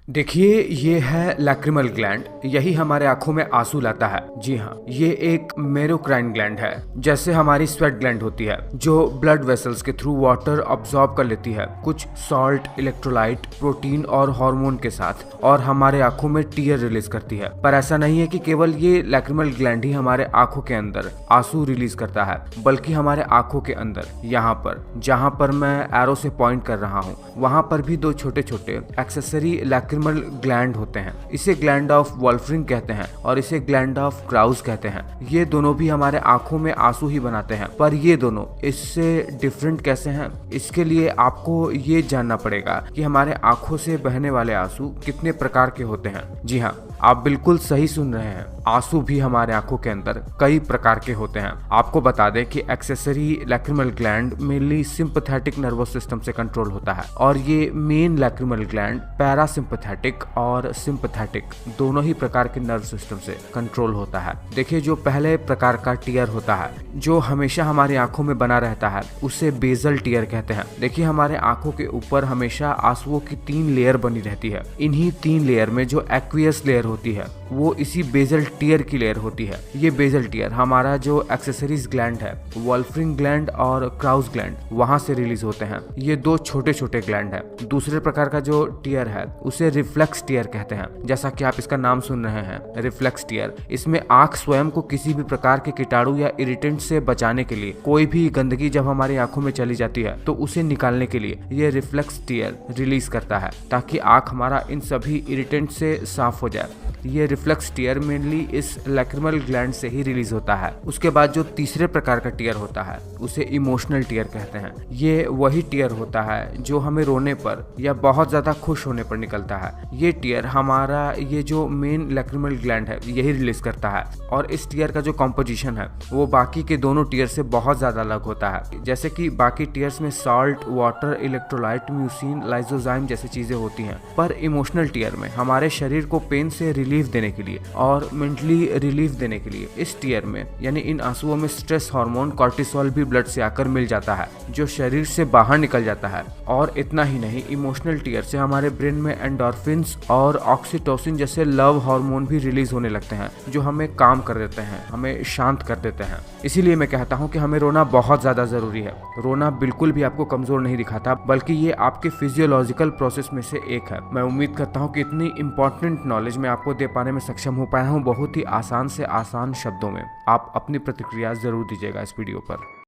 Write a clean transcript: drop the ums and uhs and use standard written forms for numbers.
देखिए, ये है लैक्रिमल ग्लैंड। यही हमारे आंखों में आंसू लाता है। जी हाँ, ये एक मेरोक्राइन ग्लैंड है। जैसे हमारी स्वेट ग्लैंड होती है जो ब्लड वेसल्स के थ्रू वाटर अब्सॉर्ब कर लेती है कुछ सॉल्ट, इलेक्ट्रोलाइट, प्रोटीन और हार्मोन के साथ, और हमारे आंखों में टीयर रिलीज करती है। पर ऐसा नहीं है कि केवल ये लैक्रिमल ग्लैंड ही हमारे आंखों के अंदर आंसू रिलीज करता है, बल्कि हमारे आंखों के अंदर यहाँ पर जहाँ पर मैं एरो से पॉइंट कर रहा हूँ, वहाँ पर भी दो छोटे छोटे एक्सेसरी लैक्रिमल ग्लैंड होते हैं। इसे ग्लैंड ऑफ वॉल्फरिंग कहते हैं और इसे ग्लैंड ऑफ क्राउज कहते हैं। ये दोनों भी हमारे आंखों में आंसू ही बनाते हैं, पर ये दोनों इससे डिफरेंट कैसे हैं, इसके लिए आपको ये जानना पड़ेगा कि हमारे आंखों से बहने वाले आंसू कितने प्रकार के होते हैं। जी हाँ, आप बिल्कुल सही सुन रहे हैं। आंसू भी हमारे आंखों के अंदर कई प्रकार के होते हैं। आपको बता दें कि accessory lacrimal gland mainly sympathetic nervous system से कंट्रोल होता है, और ये मेन लैक्रिमल ग्लैंड पैरासिम्पैथेटिक और सिंपैथेटिक दोनों ही प्रकार के नर्व सिस्टम से कंट्रोल होता है। देखिए, जो पहले प्रकार का टीयर होता है जो हमेशा हमारी आंखों में बना रहता है, उसे बेजल टीयर कहते हैं। देखिए, हमारे आंखों के ऊपर हमेशा आंसुओं की 3 लेयर बनी रहती है। इन्हीं 3 लेयर में जो एक्वियस लेयर होती है वो इसी बेजल टीयर की लेयर होती है। ये बेजल टीयर हमारा जो एक्सेसरीज ग्लैंड है, वॉल्फरिंग ग्लैंड और क्राउज ग्लैंड, वहां से रिलीज होते हैं। ये दो छोटे छोटे ग्लैंड है। दूसरे प्रकार का जो टीयर है उसे रिफ्लेक्स टीयर कहते हैं। जैसा कि आप इसका नाम सुन रहे हैं, रिफ्लेक्स टीयर। इसमें आंख स्वयं को किसी भी प्रकार के कीटाणु या इरिटेंट से बचाने के लिए, कोई भी गंदगी जब हमारी आंखों में चली जाती है तो उसे निकालने के लिए ये रिफ्लेक्स टीयर रिलीज करता है, ताकि आंख हमारा इन सभी इरिटेंट से साफ हो जाए। ये रिफ्लेक्स टीयर मेनली इस लैक्रिमल ग्लैंड से ही रिलीज होता है। उसके बाद जो तीसरे प्रकार का टीयर होता है उसे इमोशनल टीयर कहते हैं। ये वही टीयर होता है जो हमें रोने पर या बहुत ज्यादा खुश होने पर निकलता है। ये टीयर हमारा ये जो मेन लैक्रिमल ग्लैंड है यही रिलीज करता है, और इस टीयर का जो कॉम्पोजिशन है वो बाकी के दोनों टीयर से बहुत ज्यादा अलग होता है। जैसे कि बाकी टीयर्स में salt, water, electrolyte, mucin, lysozyme जैसी चीजें होती हैं, पर इमोशनल टीयर में हमारे शरीर को पेन से रिलीफ देने के लिए और मेंटली रिलीफ देने के लिए इस टीयर में यानी इन आंसुओं में स्ट्रेस हार्मोन कॉर्टिसोल भी ब्लड से आकर मिल जाता है, जो शरीर से बाहर निकल जाता है। और इतना ही नहीं, इमोशनल टीयर से हमारे ब्रेन में एंडोर्फिन्स और ऑक्सीटोसिन जैसे लव हार्मोन भी रिलीज होने लगते हैं, जो हमें काम कर देते हैं, हमें शांत कर देते हैं। इसीलिए मैं कहता हूँ कि हमें रोना बहुत ज्यादा जरूरी है। रोना बिल्कुल भी आपको कमजोर नहीं दिखाता, बल्कि ये आपके फिजियोलॉजिकल प्रोसेस में से एक है। मैं उम्मीद करता हूँ कि इतनी इंपॉर्टेंट नॉलेज मैं आपको दे पाने में सक्षम हो पाया हूँ बहुत ही आसान से आसान शब्दों में। आप अपनी प्रतिक्रिया जरूर दीजिएगा इस वीडियो पर।